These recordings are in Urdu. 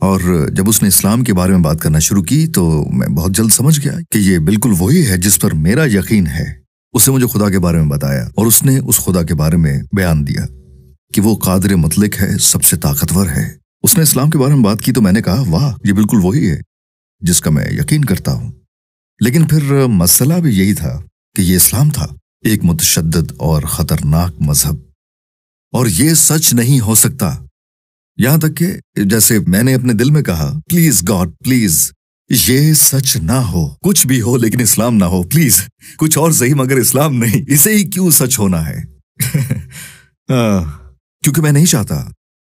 اور جب اس نے اسلام کے بارے میں بات کرنا شروع کی تو میں بہت جلد سمجھ گیا کہ یہ بالکل وہی ہے جس پر میرا یقین ہے۔ اسے مجھے خدا کے بارے میں بتایا اور اس نے اس خدا کے بارے میں بیان دیا کہ وہ قادر مطلق ہے، سب سے طاقتور ہے۔ اس نے اسلام کے بارے میں بات کی تو میں نے کہا واہ، یہ بالکل وہی ہے جس کا میں یقین کرتا ہوں۔ لیکن پھر مسئلہ بھی یہی تھا کہ یہ اسلام تھا، ایک متشدد اور خطرناک مذہب، اور یہ سچ نہیں ہو سکتا۔ یہاں تک کہ جیسے میں نے اپنے دل میں کہا، پلیز گاڈ پلیز، یہ سچ نہ ہو، کچھ بھی ہو لیکن اسلام نہ ہو، پلیز کچھ اور صحیح مگر اسلام نہیں، اسے ہی کیوں سچ ہونا ہے؟ کیونکہ میں نہیں چاہتا،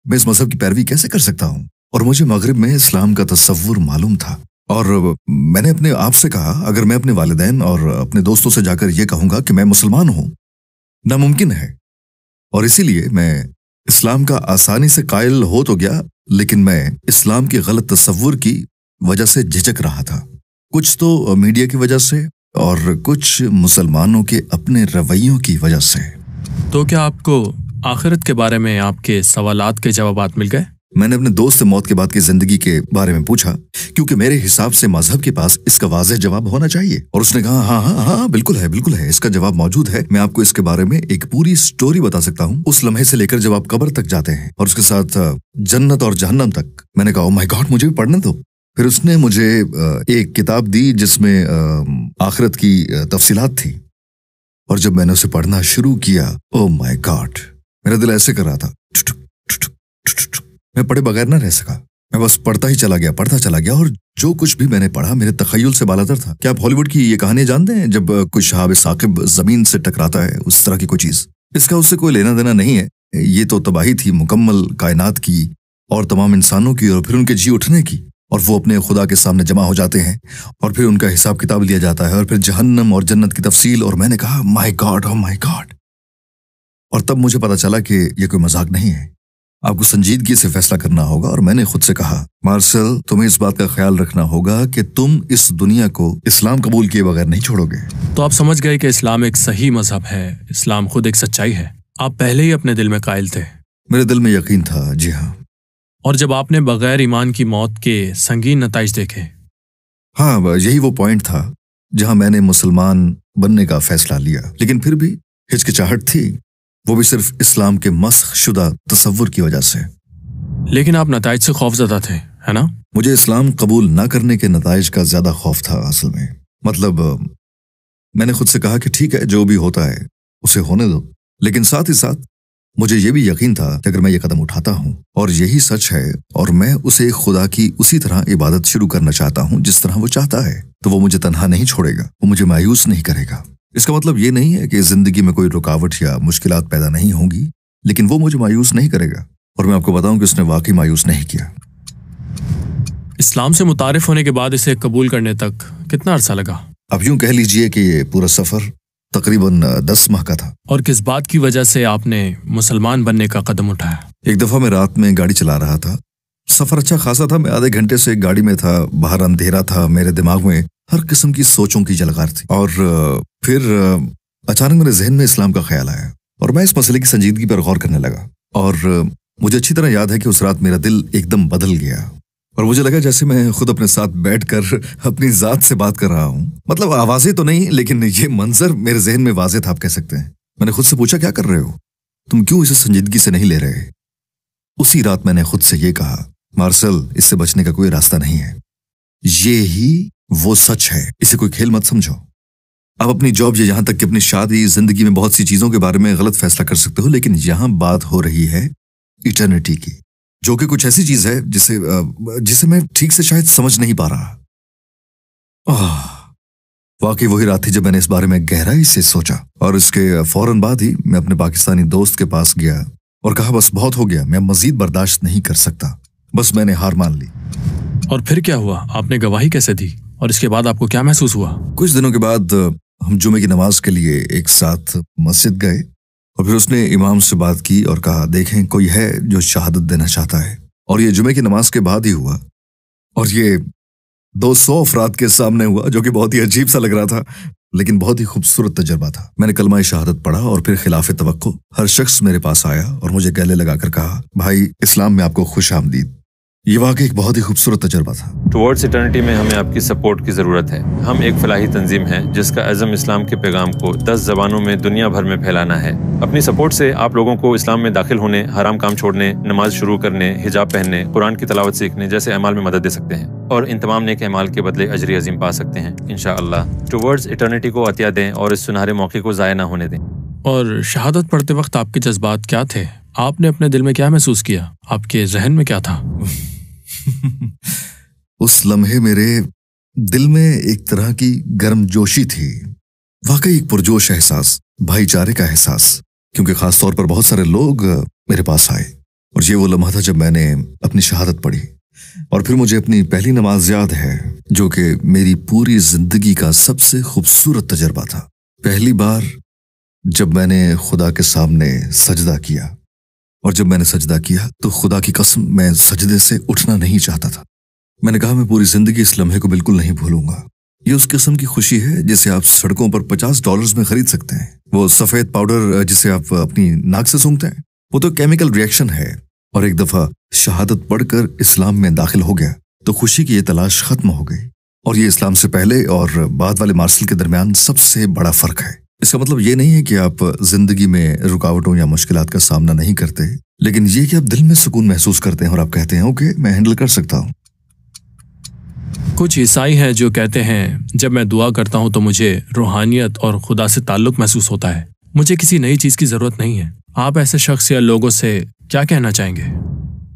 میں اس مذہب کی پیروی کیسے کر سکتا ہوں؟ اور مجھے مغرب میں اسلام کا تصور معلوم تھا، اور میں نے اپنے آپ سے کہا اگر میں اپنے والدین اور اپنے دوستوں سے جا کر یہ کہوں گا کہ میں مسلمان ہوں، ناممکن ہے۔ اور اسی لیے میں اسلام کا آسانی سے قائل ہو تو گیا، لیکن میں اسلام کے غلط تصور کی وجہ سے جھجک رہا تھا، کچھ تو میڈیا کی وجہ سے اور کچھ مسلمانوں کے اپنے رویوں کی وجہ سے۔ تو کیا آپ کو آخرت کے بارے میں آپ کے سوالات کے جوابات مل گئے؟ میں نے اپنے دوست سے موت کے بعد کی زندگی کے بارے میں پوچھا، کیونکہ میرے حساب سے مذہب کے پاس اس کا واضح جواب ہونا چاہیے، اور اس نے کہا ہاں ہاں ہاں بالکل ہے، اس کا جواب موجود ہے۔ میں آپ کو اس کے بارے میں ایک پوری سٹوری بتا سکتا ہوں، اس لمحے سے لے کر جب آپ قبر تک جاتے ہیں اور اس کے ساتھ جنت اور جہنم تک۔ میں نے کہا او مائی گاڈ، مجھے بھی پڑھنے دو۔ پھر اس نے مجھے ایک کتاب دی جس میں آخرت کی تفصیلات تھی، اور جب میں نے اسے پڑھنا شروع کیا، او مائی گاڈ، میرا دل ایسے کر رہا تھا، میں پڑھے بغیر نہ رہ سکا۔ میں بس پڑھتا چلا گیا، اور جو کچھ بھی میں نے پڑھا میرے تخیل سے بالاتر تھا۔ کیا آپ ہالی ووڈ کی یہ کہانیاں جانتے ہیں جب کوئی شہاب ثاقب زمین سے ٹکراتا ہے، اس طرح کی کوئی چیز؟ اس کا اس سے کوئی لینا دینا نہیں ہے، یہ تو تباہی تھی مکمل کائنات کی اور تمام انسانوں کی، اور پھر ان کے جی اٹھنے کی، اور وہ اپنے خدا کے سامنے جمع ہو جاتے ہیں، اور پھر ان کا حساب کتاب لیا جاتا ہے، اور پھر جہنم اور جنت کی تفصیل۔ اور میں نے کہا مائی گاڈ، او مائی گاڈ، اور تب مجھے پتا چلا کہ یہ کوئی مذاق نہیں ہے، آپ کو سنجیدگی سے فیصلہ کرنا ہوگا۔ اور میں نے خود سے کہا مارسل، تمہیں اس بات کا خیال رکھنا ہوگا کہ تم اس دنیا کو اسلام قبول کیے بغیر نہیں چھوڑو گے۔ تو آپ سمجھ گئے کہ اسلام ایک صحیح مذہب ہے، اسلام خود ایک سچائی ہے۔ آپ پہلے ہی اپنے دل میں قائل تھے؟ میرے دل میں یقین تھا، جی ہاں۔ اور جب آپ نے بغیر ایمان کی موت کے سنگین نتائج دیکھے؟ ہاں، یہی وہ پوائنٹ تھا جہاں میں نے مسلمان بننے کا فیصلہ لیا، لیکن پھر بھی ہچکچاہٹ تھی، وہ بھی صرف اسلام کے مسخ شدہ تصور کی وجہ سے۔ لیکن آپ نتائج سے خوف زدہ تھے، ہے نا؟ مجھے اسلام قبول نہ کرنے کے نتائج کا زیادہ خوف تھا اصل میں۔ مطلب میں نے خود سے کہا کہ ٹھیک ہے، جو بھی ہوتا ہے اسے ہونے دو، لیکن ساتھ ہی ساتھ مجھے یہ بھی یقین تھا کہ اگر میں یہ قدم اٹھاتا ہوں اور یہی سچ ہے، اور میں اسے خدا کی اسی طرح عبادت شروع کرنا چاہتا ہوں جس طرح وہ چاہتا ہے، تو وہ مجھے تنہا نہیں چھوڑے گا، وہ مجھے مایوس نہیں کرے گا۔ اس کا مطلب یہ نہیں ہے کہ زندگی میں کوئی رکاوٹ یا مشکلات پیدا نہیں ہوں گی، لیکن وہ مجھے مایوس نہیں کرے گا، اور میں آپ کو بتاؤں کہ اس نے واقعی مایوس نہیں کیا۔ اسلام سے متعارف ہونے کے بعد اسے قبول کرنے تک کتنا عرصہ لگا؟ اب یوں کہہ لیجئے کہ یہ پورا سفر تقریباً 10 ماہ کا تھا۔ اور کس بات کی وجہ سے آپ نے مسلمان بننے کا قدم اٹھایا؟ ایک دفعہ میں رات میں گاڑی چلا رہا تھا، سفر اچھا خاصا تھا، میں آدھے گھنٹے سے گاڑی میں تھا، باہر اندھیرا تھا، میرے دماغ میں ہر قسم کی سوچوں کی جلغار تھی، اور پھر اچانک میرے ذہن میں اسلام کا خیال آیا، اور میں اس مسئلے کی سنجیدگی پر غور کرنے لگا، اور مجھے اچھی طرح یاد ہے کہ اس رات میرا دل ایک دم بدل گیا، اور مجھے لگا جیسے میں خود اپنے ساتھ بیٹھ کر اپنی ذات سے بات کر رہا ہوں۔ مطلب آوازیں تو نہیں، لیکن یہ منظر میرے ذہن میں واضح تھا، آپ کہہ سکتے ہیں۔ میں نے خود سے پوچھا کیا کر رہے ہو تم، کیوں اسے سنجیدگی سے نہیں لے رہے؟ اسی رات میں نے خود سے یہ کہا مارسل، اس سے بچنے کا کوئی راستہ نہیں ہے، یہ ہی وہ سچ ہے، اسے کوئی کھیل مت سمجھو۔ آپ اپنی جاب یا یہاں تک کہ اپنی شادی، زندگی میں بہت سی چیزوں کے بارے میں غلط فیصلہ کر سکتے ہو، لیکن یہاں بات ہو رہی ہے ایٹرنٹی کی، جو کہ کچھ ایسی چیز ہے جسے میں ٹھیک سے شاید سمجھ نہیں پا رہا۔ واقعی وہی رات تھی جب میں نے اس بارے میں گہرائی سے سوچا، اور اس کے فوراً بعد ہی میں اپنے پاکستانی دوست کے پاس گیا اور کہا بس بہت ہو گیا، میں مزید برداشت نہیں کر سکتا، بس میں نے ہار مان لی۔ اور پھر کیا ہوا؟ آپ نے گواہی کیسے دی، اور اس کے بعد آپ کو کیا محسوس ہوا؟ کچھ دنوں کے بعد ہم جمعے کی نماز کے لیے ایک ساتھ مسجد گئے، اور پھر اس نے امام سے بات کی اور کہا دیکھیں کوئی ہے جو شہادت دینا چاہتا ہے، اور یہ جمعے کی نماز کے بعد ہی ہوا، اور یہ 200 افراد کے سامنے ہوا، جو کہ بہت ہی عجیب سا لگ رہا تھا، لیکن بہت ہی خوبصورت تجربہ تھا۔ میں نے کلمہ شہادت پڑھا، اور پھر خلاف توقع ہر شخص میرے پاس آیا اور مجھے گلے لگا کر کہا بھائی، اسلام میں آپ کو خوش آمدید۔ یہ واقعی ایک بہت ہی خوبصورت تجربہ تھا۔ ٹورڈز ایٹرنٹی میں ہمیں آپ کی سپورٹ کی ضرورت ہے۔ ہم ایک فلاحی تنظیم ہے جس کا عزم اسلام کے پیغام کو 10 زبانوں میں دنیا بھر میں پھیلانا ہے۔ اپنی سپورٹ سے آپ لوگوں کو اسلام میں داخل ہونے، حرام کام چھوڑنے، نماز شروع کرنے، حجاب پہننے، قرآن کی تلاوت سیکھنے جیسے اعمال میں مدد دے سکتے ہیں، اور ان تمام نیک اعمال کے بدلے اجر عظیم پا سکتے ہیں انشاءاللہ۔ ٹورڈز ایٹرنٹی کو عطیہ دیں اور اس سنہرے موقع کو ضائع نہ ہونے دیں۔ اور شہادت پڑھتے وقت آپ کے جذبات کیا تھے؟ آپ نے اپنے دل میں کیا محسوس کیا؟ آپ کے ذہن میں کیا تھا؟ اس لمحے میرے دل میں ایک طرح کی گرم جوشی تھی، واقعی ایک پرجوش احساس، بھائی چارے کا احساس، کیونکہ خاص طور پر بہت سارے لوگ میرے پاس آئے، اور یہ وہ لمحہ تھا جب میں نے اپنی شہادت پڑھی، اور پھر مجھے اپنی پہلی نماز یاد ہے جو کہ میری پوری زندگی کا سب سے خوبصورت تجربہ تھا۔ پہلی بار جب میں نے خدا کے سامنے سجدہ کیا، اور جب میں نے سجدہ کیا تو خدا کی قسم میں سجدے سے اٹھنا نہیں چاہتا تھا۔ میں نے کہا میں پوری زندگی اس لمحے کو بالکل نہیں بھولوں گا۔ یہ اس قسم کی خوشی ہے جسے آپ سڑکوں پر $50 میں خرید سکتے ہیں۔ وہ سفید پاؤڈر جسے آپ اپنی ناک سے سونگھتے ہیں، وہ تو کیمیکل ریئیکشن ہے، اور ایک دفعہ شہادت پڑھ کر اسلام میں داخل ہو گیا تو خوشی کی یہ تلاش ختم ہو گئی، اور یہ اسلام سے پہلے اور بعد والے مارشل کے درمیان سب سے بڑا فرق ہے۔ اس کا مطلب یہ نہیں ہے کہ آپ زندگی میں رکاوٹوں یا مشکلات کا سامنا نہیں کرتے، لیکن یہ کہ آپ دل میں سکون محسوس کرتے ہیں اور آپ کہتے ہیں اوکے میں ہینڈل کر سکتا ہوں۔ کچھ عیسائی ہیں جو کہتے ہیں جب میں دعا کرتا ہوں تو مجھے روحانیت اور خدا سے تعلق محسوس ہوتا ہے، مجھے کسی نئی چیز کی ضرورت نہیں ہے۔ آپ ایسے شخص یا لوگوں سے کیا کہنا چاہیں گے؟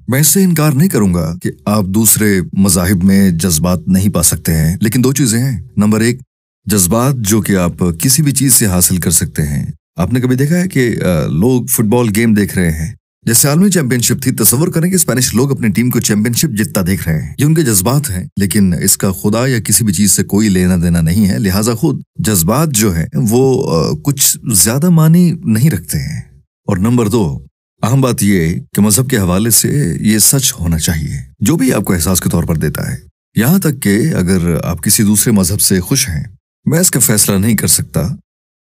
میں اس سے انکار نہیں کروں گا کہ آپ دوسرے مذاہب میں جذبات نہیں پا سکتے ہیں، لیکن 2 چیزیں ہیں۔ نمبر 1، جذبات جو کہ آپ کسی بھی چیز سے حاصل کر سکتے ہیں۔ آپ نے کبھی دیکھا ہے کہ لوگ فٹ بال گیم دیکھ رہے ہیں، جیسے عالمی چیمپئن شپ تھی، تصور کریں کہ اسپینش لوگ اپنی ٹیم کو چیمپئن شپ جتتا دیکھ رہے ہیں، یہ ان کے جذبات ہیں، لیکن اس کا خدا یا کسی بھی چیز سے کوئی لینا دینا نہیں ہے، لہٰذا خود جذبات جو ہیں وہ کچھ زیادہ معنی نہیں رکھتے ہیں۔ اور نمبر 2، اہم بات یہ کہ مذہب کے حوالے سے یہ سچ ہونا چاہیے جو بھی آپ کو احساس کے طور پر دیتا ہے، یہاں تک کہ اگر آپ کسی دوسرے مذہب سے خوش ہیں، میں اس کا فیصلہ نہیں کر سکتا،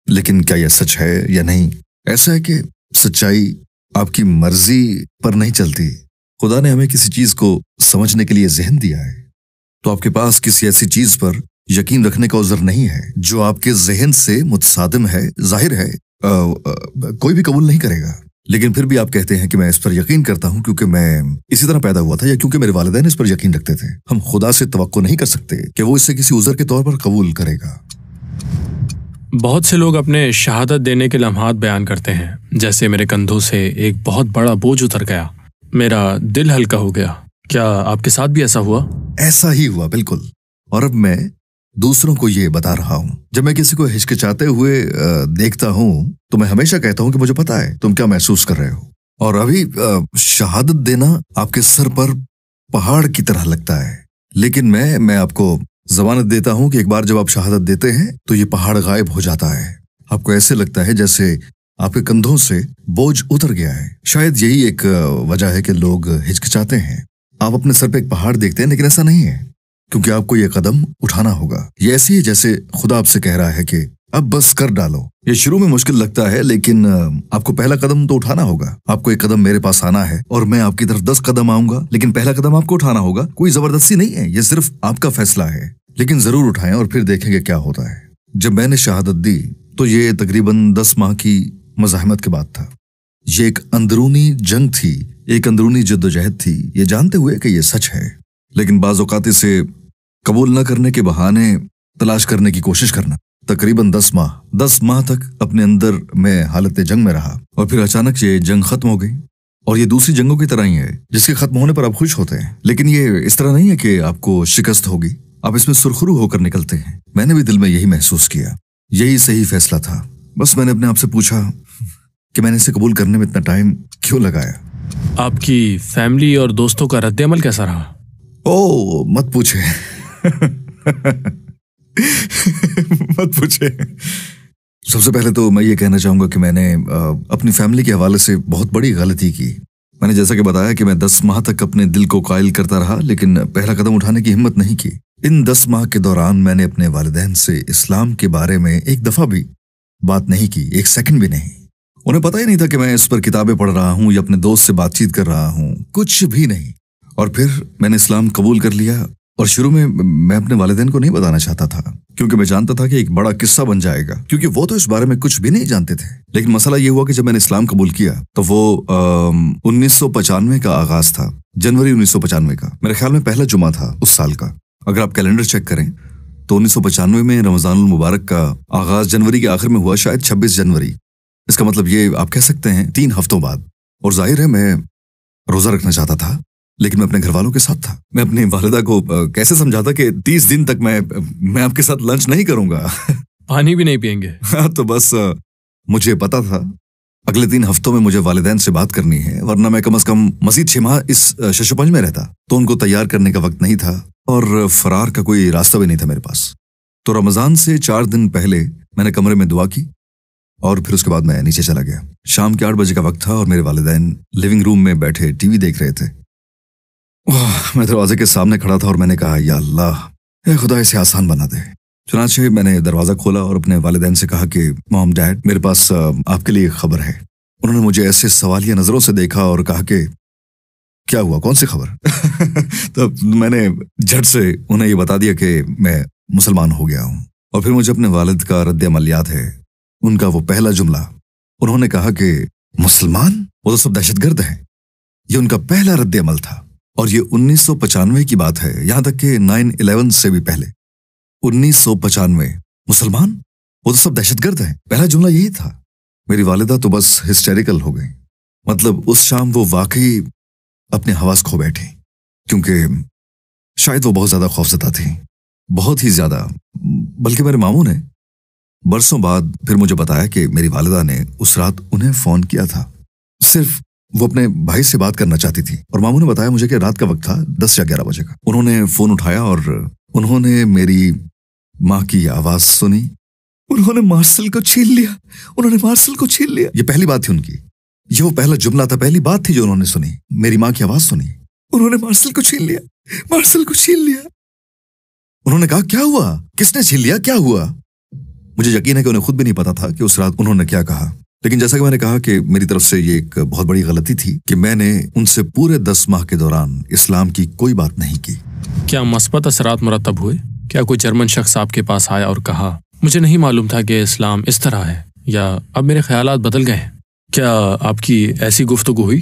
لیکن کیا یہ سچ ہے یا نہیں؟ ایسا ہے کہ سچائی آپ کی مرضی پر نہیں چلتی۔ خدا نے ہمیں کسی چیز کو سمجھنے کے لیے ذہن دیا ہے، تو آپ کے پاس کسی ایسی چیز پر یقین رکھنے کا عذر نہیں ہے جو آپ کے ذہن سے متصادم ہے۔ ظاہر ہے کوئی بھی قبول نہیں کرے گا، لیکن پھر بھی آپ کہتے ہیں کہ میں اس پر یقین کرتا ہوں کیونکہ میں اسی طرح پیدا ہوا تھا، یا کیونکہ میرے والدین اس پر یقین رکھتے تھے۔ ہم خدا سے توقع نہیں کر سکتے کہ وہ اسے کسی عذر کے طور پر قبول کرے گا۔ بہت سے لوگ اپنے شہادت دینے کے لمحات بیان کرتے ہیں، جیسے میرے کندھوں سے ایک بہت بڑا بوجھ اتر گیا، میرا دل ہلکا ہو گیا۔ کیا آپ کے ساتھ بھی ایسا ہوا؟ ایسا ہی ہوا، بالکل۔ اور اب میں دوسروں کو یہ بتا رہا ہوں۔ جب میں کسی کو ہچکچاتے ہوئے دیکھتا ہوں تو میں ہمیشہ کہتا ہوں کہ مجھے پتا ہے تم کیا محسوس کر رہے ہو، اور ابھی شہادت دینا آپ کے سر پر پہاڑ کی طرح لگتا ہے، لیکن میں آپ کو ضمانت دیتا ہوں کہ ایک بار جب آپ شہادت دیتے ہیں تو یہ پہاڑ غائب ہو جاتا ہے۔ آپ کو ایسے لگتا ہے جیسے آپ کے کندھوں سے بوجھ اتر گیا ہے۔ شاید یہی ایک وجہ ہے کہ لوگ ہچکچاتے ہیں۔ آپ اپنے سر پہ ایک پہاڑ دیکھتے ہیں، لیکن ایسا نہیں ہے، کیونکہ آپ کو یہ قدم اٹھانا ہوگا۔ یہ ایسی ہے جیسے خدا آپ سے کہہ رہا ہے کہ اب بس کر ڈالو۔ یہ شروع میں مشکل لگتا ہے، لیکن آپ کو پہلا قدم تو اٹھانا ہوگا۔ آپ کو ایک قدم میرے پاس آنا ہے اور میں آپ کی طرف 10 قدم آؤں گا، لیکن پہلا قدم آپ کو اٹھانا ہوگا۔ کوئی زبردستی نہیں ہے، یہ صرف آپ کا فیصلہ ہے، لیکن ضرور اٹھائیں اور پھر دیکھیں گے کیا ہوتا ہے۔ جب میں نے شہادت دی تو یہ تقریباً 10 ماہ کی مزاحمت کے بعد تھا۔ یہ ایک اندرونی جنگ تھی، ایک اندرونی جدوجہد تھی، یہ جانتے ہوئے کہ یہ سچ ہے، لیکن بعض اوقات اسے قبول نہ کرنے کے بہانے تلاش کرنے کی کوشش کرنا۔ تقریباً 10 ماہ تک اپنے اندر میں حالت جنگ میں رہا، اور پھر اچانک یہ جنگ ختم ہو گئی، اور یہ دوسری جنگوں کی طرح ہی ہے جس کے ختم ہونے پر آپ خوش ہوتے ہیں، لیکن یہ اس طرح نہیں ہے کہ آپ کو شکست ہوگی، آپ اس میں سرخرو ہو کر نکلتے ہیں۔ میں نے بھی دل میں یہی محسوس کیا، یہی صحیح فیصلہ تھا۔ بس میں نے اپنے آپ سے پوچھا کہ میں نے اسے قبول کرنے میں اتنا ٹائم کیوں لگایا۔ آپ کی فیملی اور دوستوں کا رد عمل کیسا رہا؟ مت پوچھے مت پوچھے۔ سب سے پہلے تو میں یہ کہنا چاہوں گا کہ میں نے اپنی فیملی کے حوالے سے بہت بڑی غلطی کی۔ میں نے جیسا کہ بتایا کہ میں 10 ماہ تک اپنے دل کو قائل کرتا رہا، لیکن پہلا قدم اٹھانے کی ہمت نہیں کی۔ ان 10 ماہ کے دوران میں نے اپنے والدین سے اسلام کے بارے میں ایک دفعہ بھی بات نہیں کی، ایک سیکنڈ بھی نہیں۔ انہیں پتہ ہی نہیں تھا کہ میں اس پر کتابیں پڑھ رہا ہوں یا اپنے دوست سے بات چیت کر رہا ہوں، کچھ بھی نہیں۔ اور پھر میں نے اسلام قبول کر لیا، اور شروع میں میں اپنے والدین کو نہیں بتانا چاہتا تھا کیونکہ میں جانتا تھا کہ ایک بڑا قصہ بن جائے گا، کیونکہ وہ تو اس بارے میں کچھ بھی نہیں جانتے تھے۔ لیکن مسئلہ یہ ہوا کہ جب میں نے اسلام قبول کیا تو وہ 1995 کا آغاز تھا، جنوری 1995 کا، میرے خیال میں پہلا جمعہ تھا اس سال کا۔ اگر آپ کیلنڈر چیک کریں تو 1995 میں رمضان المبارک کا آغاز جنوری کے آخر میں ہوا، شاید 26 جنوری۔ اس کا مطلب یہ آپ کہہ سکتے ہیں 3 ہفتوں بعد۔ اور ظاہر ہے میں روزہ رکھنا چاہتا تھا، لیکن میں اپنے گھر والوں کے ساتھ تھا۔ میں اپنی والدہ کو کیسے سمجھاتا کہ 30 دن تک میں آپ کے ساتھ لنچ نہیں کروں گا، پانی بھی نہیں پئیں گے۔ تو بس مجھے پتا تھا اگلے 3 ہفتوں میں مجھے والدین سے بات کرنی ہے، ورنہ میں کم از کم مزید 6 ماہ اس ششپنج میں رہتا، تو ان کو تیار کرنے کا وقت نہیں تھا اور فرار کا کوئی راستہ بھی نہیں تھا میرے پاس۔ تو رمضان سے 4 دن پہلے میں نے کمرے میں دعا کی اور پھر اس کے بعد میں نیچے چلا گیا۔ شام کے 8 بجے کا وقت تھا اور میرے والدین لیونگ روم میں بیٹھے ٹی وی دیکھ رہے تھے۔ میں دروازے کے سامنے کھڑا تھا اور میں نے کہا، یا اللہ، اے خدا اسے آسان بنا دے۔ چنانچہ میں نے دروازہ کھولا اور اپنے والدین سے کہا کہ مام، ڈیڈ، میرے پاس آپ کے لیے ایک خبر ہے۔ انہوں نے مجھے ایسے سوالیہ نظروں سے دیکھا اور کہا کہ کیا ہوا، کون سی خبر؟ تو میں نے جھٹ سے انہیں یہ بتا دیا کہ میں مسلمان ہو گیا ہوں۔ اور پھر مجھے اپنے والد کا رد عمل یاد ہے۔ ان کا وہ پہلا جملہ، انہوں نے کہا کہ مسلمان، وہ تو سب دہشت گرد ہیں۔ یہ ان کا پہلا رد عمل تھا، اور یہ 1995 کی بات ہے، یہاں تک کہ 9/11 سے بھی پہلے۔ 1995، مسلمان، وہ تو سب دہشت گرد ہیں، پہلا جملہ یہی تھا۔ میری والدہ تو بس ہسٹیریکل ہو گئی۔ مطلب اس شام وہ واقعی اپنے حواس کھو بیٹھی، کیونکہ شاید وہ بہت زیادہ خوفزدہ تھی، بہت ہی زیادہ۔ بلکہ میرے ماموں نے برسوں بعد پھر مجھے بتایا کہ میری والدہ نے اس رات انہیں فون کیا تھا، صرف وہ اپنے بھائی سے بات کرنا چاہتی تھی۔ اور ماموں نے بتایا مجھے کہ رات کا وقت تھا، 10 یا 11 بجے کا۔ انہوں نے فون اٹھایا اور انہوں نے میری ماں کی آواز سنی، انہوں نے مارسل کو چھین لیا، انہوں نے مارسل کو چھین لیا۔ یہ پہلی بات تھی ان کی، یہ وہ پہلا جملہ تھا، پہلی بات تھی جو انہوں نے سنی، میری ماں کی آواز سنی، انہوں نے مارسل کو چھین لیا، مارسل کو چھین لیا۔ انہوں نے کہا، کیا ہوا، کس نے چھین لیا، کیا ہوا؟ مجھے یقین ہے کہ انہیں خود بھی نہیں پتا تھا کہ اس رات انہوں نے کیا کہا، لیکن جیسا کہ میں نے کہا کہ میری طرف سے یہ ایک بہت بڑی غلطی تھی کہ میں نے ان سے پورے 10 ماہ کے دوران اسلام کی کوئی بات نہیں کی۔ کیا مثبت اثرات مرتب ہوئے؟ کیا کوئی جرمن شخص آپ کے پاس آیا اور کہا، مجھے نہیں معلوم تھا کہ اسلام اس طرح ہے، یا اب میرے خیالات بدل گئے ہیں؟ کیا آپ کی ایسی گفتگو ہوئی؟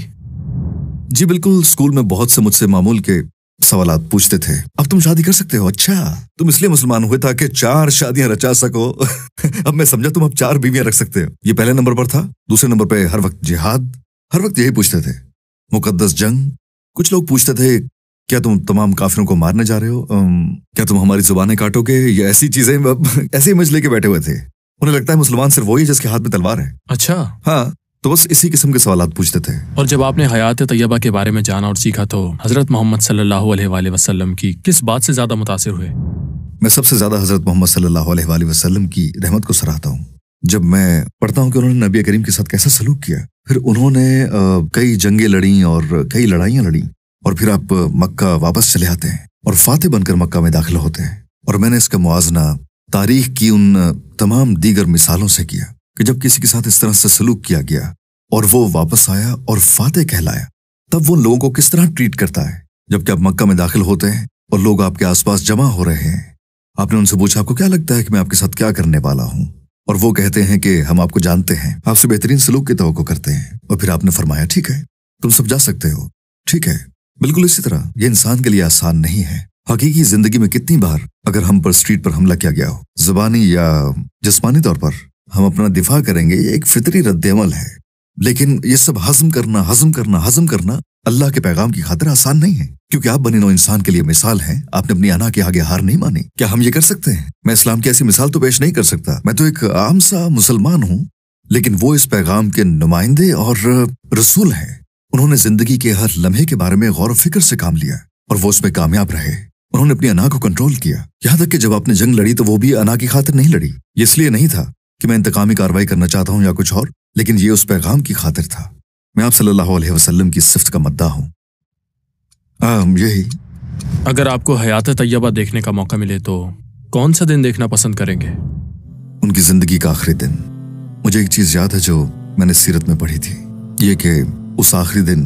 جی بالکل، اسکول میں بہت سے مجھ سے معمول کے سوالات پوچھتے تھے۔ اب تم شادی کر سکتے ہو؟ اچھا، تم اس لیے مسلمان ہوئے تھا کہ 4 شادیاں رچا سکو؟ اب میں سمجھا تم اب 4 بیویاں رکھ سکتے ہو۔ یہ پہلے نمبر پر تھا۔ دوسرے نمبر پہ ہر وقت جہاد، ہر وقت یہی پوچھتے تھے، مقدس جنگ۔ کچھ لوگ پوچھتے تھے، کیا تم تمام کافروں کو مارنے جا رہے ہو؟ کیا تم ہماری زبانیں کاٹو گے؟ یہ ایسی چیزیں، ایسے امیج لے کے بیٹھے ہوئے تھے۔ انہیں لگتا ہے مسلمان صرف وہی جس کے ہاتھ میں تلوار ہے۔ اچھا، ہاں، تو بس اسی قسم کے سوالات پوچھتے تھے۔ اور جب آپ نے حیات طیبہ کے بارے میں جانا اور سیکھا تو حضرت محمد صلی اللہ علیہ وآلہ وسلم کی کس بات سے زیادہ متاثر ہوئے؟ میں سب سے زیادہ حضرت محمد صلی اللہ علیہ وآلہ وسلم کی رحمت کو سراہتا ہوں۔ جب میں پڑھتا ہوں کہ انہوں نے نبی کریم کے ساتھ کیسا سلوک کیا، پھر انہوں نے کئی جنگیں لڑیں اور کئی لڑائیاں لڑیں، اور پھر آپ مکہ واپس چلے آتے ہیں اور فاتح بن کر مکہ میں داخل ہوتے ہیں۔ اور میں نے اس کا موازنہ تاریخ کی ان تمام دیگر مثالوں سے کیا کہ جب کسی کے ساتھ اس طرح سے سلوک کیا گیا اور وہ واپس آیا اور فاتح کہلایا، تب وہ لوگوں کو کس طرح ٹریٹ کرتا ہے۔ جبکہ آپ مکہ میں داخل ہوتے ہیں اور لوگ آپ کے آس پاس جمع ہو رہے ہیں، آپ نے ان سے پوچھا، آپ کو کیا لگتا ہے کہ میں آپ کے ساتھ کیا کرنے والا ہوں؟ اور وہ کہتے ہیں کہ ہم آپ کو جانتے ہیں، آپ سے بہترین سلوک کی توقع کرتے ہیں۔ اور پھر آپ نے فرمایا، ٹھیک ہے، تم سب جا سکتے ہو، ٹھیک ہے۔ بالکل اسی طرح یہ انسان کے لیے آسان نہیں ہے۔ حقیقی زندگی میں کتنی بار اگر ہم پر اسٹریٹ پر حملہ کیا گیا ہو، زبانی یا جسمانی طور پر، ہم اپنا دفاع کریں گے، یہ ایک فطری رد عمل ہے۔ لیکن یہ سب ہضم کرنا اللہ کے پیغام کی خاطر آسان نہیں ہے، کیونکہ آپ بنی نوع انسان کے لیے مثال ہیں۔ آپ نے اپنی انا کے آگے ہار نہیں مانی۔ کیا ہم یہ کر سکتے ہیں؟ میں اسلام کی ایسی مثال تو پیش نہیں کر سکتا، میں تو ایک عام سا مسلمان ہوں، لیکن وہ اس پیغام کے نمائندے اور رسول ہیں۔ انہوں نے زندگی کے ہر لمحے کے بارے میں غور و فکر سے کام لیا اور وہ اس میں کامیاب رہے۔ انہوں نے اپنی انا کو کنٹرول کیا، یہاں تک کہ جب آپ نے جنگ لڑی تو وہ بھی انا کی خاطر نہیں لڑی۔ یہ اس لیے نہیں تھا کہ میں انتقامی کارروائی کرنا چاہتا ہوں یا کچھ اور، لیکن یہ اس پیغام کی خاطر تھا۔ میں آپ صلی اللہ علیہ وسلم کی صفت کا مداح ہوں۔ یہی۔ اگر آپ کو حیات طیبہ دیکھنے کا موقع ملے تو کون سا دن دیکھنا پسند کریں گے؟ ان کی زندگی کا آخری دن۔ مجھے ایک چیز یاد ہے جو میں نے سیرت میں پڑھی تھی، یہ کہ اس آخری دن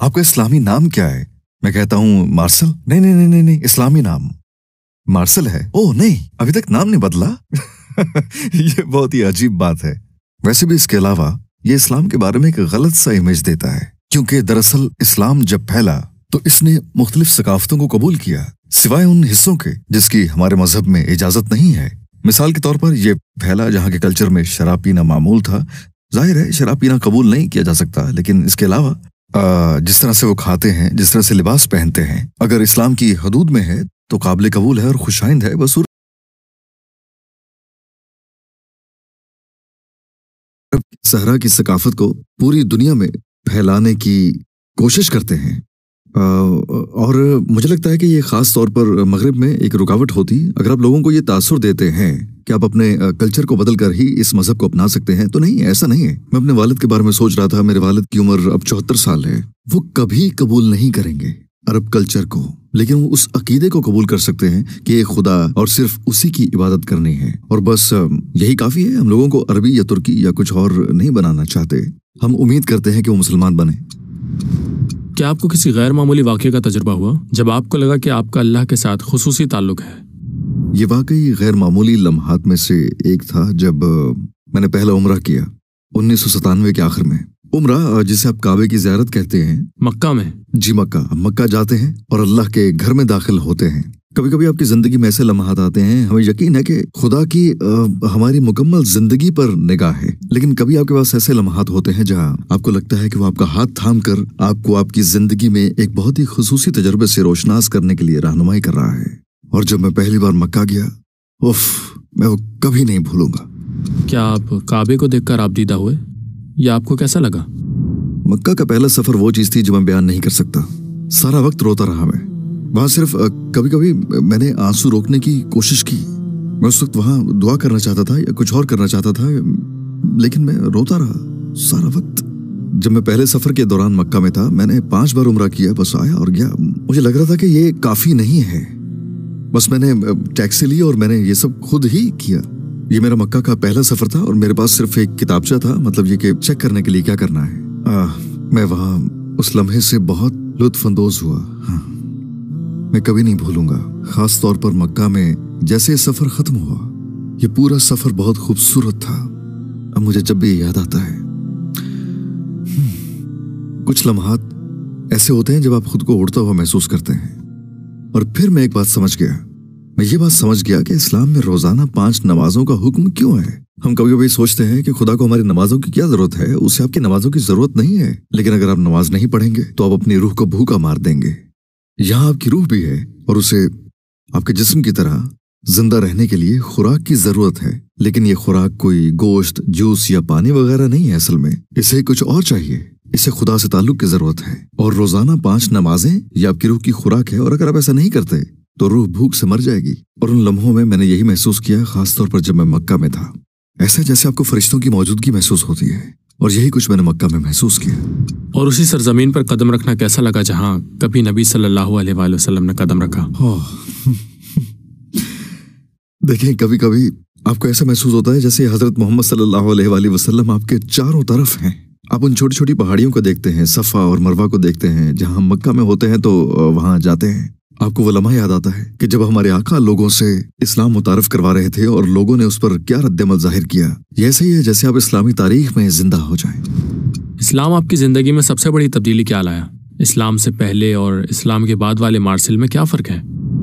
آپ کا اسلامی نام کیا ہے؟ میں کہتا ہوں مارسل. نہیں نہیں نہیں نہیں, اسلامی نام مارسل ہے. اوہ نہیں, ابھی تک نام نہیں بدلا. یہ بہت ہی عجیب بات ہے. ویسے بھی اس کے علاوہ یہ اسلام کے بارے میں ایک غلط سا امیج دیتا ہے, کیونکہ دراصل اسلام جب پھیلا تو اس نے مختلف ثقافتوں کو قبول کیا, سوائے ان حصوں کے جس کی ہمارے مذہب میں اجازت نہیں ہے. مثال کے طور پر یہ پھیلا جہاں کے کلچر میں شراب پینا معمول تھا. ظاہر ہے شراب پینا قبول نہیں کیا جا سکتا, لیکن اس کے علاوہ جس طرح سے وہ کھاتے ہیں, جس طرح سے لباس پہنتے ہیں, اگر اسلام کی حدود میں ہے تو قابل قبول ہے اور خوشائند ہے. بس صحرا کی ثقافت کو پوری دنیا میں پھیلانے کی کوشش کرتے ہیں, اور مجھے لگتا ہے کہ یہ خاص طور پر مغرب میں ایک رکاوٹ ہوتی. اگر آپ لوگوں کو یہ تاثر دیتے ہیں کہ آپ اپنے کلچر کو بدل کر ہی اس مذہب کو اپنا سکتے ہیں, تو نہیں, ایسا نہیں ہے. میں اپنے والد کے بارے میں سوچ رہا تھا. میرے والد کی عمر اب 74 سال ہے. وہ کبھی قبول نہیں کریں گے عرب کلچر کو, لیکن وہ اس عقیدے کو قبول کر سکتے ہیں کہ ایک خدا اور صرف اسی کی عبادت کرنی ہے, اور بس یہی کافی ہے. ہم لوگوں کو عربی یا ترکی یا کچھ اور نہیں بنانا چاہتے. ہم امید کرتے ہیں کہ وہ مسلمان بنیں. کیا آپ کو کسی غیر معمولی واقعے کا تجربہ ہوا جب آپ کو لگا کہ آپ کا اللہ کے ساتھ خصوصی تعلق ہے؟ یہ واقعی غیر معمولی لمحات میں سے ایک تھا جب میں نے پہلا عمرہ کیا 1997 کے آخر میں. عمرہ جسے آپ کعبے کی زیارت کہتے ہیں, مکہ میں. جی مکہ جاتے ہیں اور اللہ کے گھر میں داخل ہوتے ہیں. کبھی کبھی آپ کی زندگی میں ایسے لمحات آتے ہیں, ہمیں یقین ہے کہ خدا کی ہماری مکمل زندگی پر نگاہ ہے, لیکن کبھی آپ کے پاس ایسے لمحات ہوتے ہیں جہاں آپ کو لگتا ہے کہ وہ آپ کا ہاتھ تھام کر آپ کو آپ کی زندگی میں ایک بہت ہی خصوصی تجربے سے روشناس کرنے کے لیے رہنمائی کر رہا ہے. اور جب میں پہلی بار مکہ گیا, میں وہ کبھی نہیں بھولوں گا. کیا آپ کعبے کو دیکھ کر آبدیدہ ہوئے, یا آپ کو کیسا لگا؟ مکہ کا پہلا سفر وہ چیز تھی جو میں بیان نہیں کر سکتا. سارا وقت روتا رہا میں وہاں. صرف کبھی کبھی میں نے آنسو روکنے کی کوشش کی. میں اس وقت وہاں دعا کرنا چاہتا تھا یا کچھ اور کرنا چاہتا تھا, لیکن میں روتا رہا سارا وقت. جب میں پہلے سفر کے دوران مکہ میں تھا, میں نے 5 بار عمرہ کیا, بس آیا اور گیا. مجھے لگ رہا تھا کہ یہ کافی نہیں ہے. بس میں نے ٹیکسی لی اور میں نے یہ سب خود ہی کیا. یہ میرا مکہ کا پہلا سفر تھا اور میرے پاس صرف ایک کتابچہ تھا, مطلب یہ کہ چیک کرنے کے لیے کیا کرنا ہے. میں وہاں اس لمحے سے بہت لطف اندوز ہوا. میں کبھی نہیں بھولوں گا, خاص طور پر مکہ میں جیسے سفر ختم ہوا. یہ پورا سفر بہت خوبصورت تھا. اب مجھے جب بھی یاد آتا ہے, کچھ لمحات ایسے ہوتے ہیں جب آپ خود کو اڑتا ہوا محسوس کرتے ہیں. اور پھر میں ایک بات سمجھ گیا. میں یہ بات سمجھ گیا کہ اسلام میں روزانہ 5 نمازوں کا حکم کیوں ہے. ہم کبھی کبھی سوچتے ہیں کہ خدا کو ہماری نمازوں کی کیا ضرورت ہے. اسے آپ کی نمازوں کی ضرورت نہیں ہے, لیکن اگر آپ نماز نہیں پڑھیں گے تو آپ اپنی روح کو بھوکا مار دیں گے. یہاں آپ کی روح بھی ہے اور اسے آپ کے جسم کی طرح زندہ رہنے کے لیے خوراک کی ضرورت ہے. لیکن یہ خوراک کوئی گوشت, جوس یا پانی وغیرہ نہیں ہے. اصل میں اسے کچھ اور چاہیے. اسے خدا سے تعلق کی ضرورت ہے, اور روزانہ 5 نمازیں یہ آپ کی روح کی خوراک ہے. اور اگر آپ ایسا نہیں کرتے تو روح بھوک سے مر جائے گی. اور ان لمحوں میں نے یہی محسوس کیا, خاص طور پر جب میں مکہ میں تھا. ایسا جیسے آپ کو فرشتوں کی موجودگی محسوس ہوتی ہے, اور یہی کچھ میں نے مکہ میں محسوس کیا. اور اسی سرزمین پر قدم رکھنا کیسا لگا جہاں کبھی نبی صلی اللہ علیہ وآلہ وسلم نے قدم رکھا؟ دیکھیں, کبھی کبھی آپ کو ایسا محسوس ہوتا ہے جیسے حضرت محمد صلی اللہ علیہ وآلہ وسلم آپ کے چاروں طرف ہیں. آپ ان چھوٹی چھوٹی پہاڑیوں کو دیکھتے ہیں, صفا اور مروہ کو دیکھتے ہیں. جہاں ہم مکہ میں ہوتے ہیں تو وہاں جاتے ہیں. آپ کو وہ لمحہ یاد آتا ہے کہ جب ہمارے آقا لوگوں سے اسلام متعارف کروا رہے تھے اور لوگوں نے اس پر کیا رد عمل ظاہر کیا. یہ ایسا ہی ہے جیسے آپ اسلامی تاریخ میں زندہ ہو جائیں. اسلام آپ کی زندگی میں سب سے بڑی تبدیلی کیا لایا؟ اسلام سے پہلے اور اسلام کے بعد والے مارسل میں کیا فرق ہے؟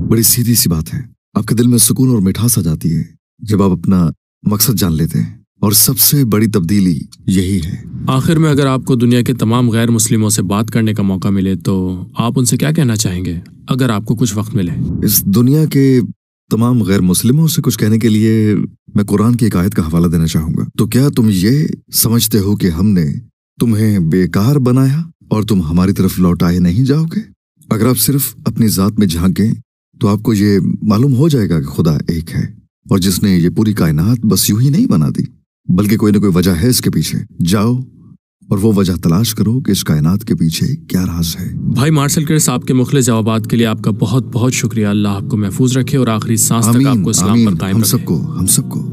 بڑی سیدھی سی بات ہے. آپ کے دل میں سکون اور مٹھاس آ جاتی ہے جب آپ اپنا مقصد جان لیتے ہیں, اور سب سے بڑی تبدیلی یہی ہے. آخر میں اگر آپ کو دنیا کے تمام غیر مسلموں سے بات کرنے کا موقع ملے تو آپ ان سے کیا کہنا چاہیں گے اگر آپ کو کچھ وقت ملے؟ اس دنیا کے تمام غیر مسلموں سے کچھ کہنے کے لیے میں قرآن کی ایک آیت کا حوالہ دینا چاہوں گا. تو کیا تم یہ سمجھتے ہو کہ ہم نے تمہیں بیکار بنایا اور تم ہماری طرف لوٹائے نہیں جاؤ گے؟ اگر آپ صرف اپنی ذات میں جھانکیں تو آپ کو یہ معلوم ہو جائے گا کہ خدا ایک ہے, اور جس نے یہ پوری کائنات بس یوں ہی نہیں بنا دی, بلکہ کوئی نہ کوئی وجہ ہے اس کے پیچھے. جاؤ اور وہ وجہ تلاش کرو کہ اس کائنات کے پیچھے کیا راز ہے. بھائی مارسل کرس, آپ کے مخلص جوابات کے لیے آپ کا بہت بہت شکریہ. اللہ آپ کو محفوظ رکھے اور آخری سانس تک آپ کو اسلام پر قائم رکھے. ہم سب کو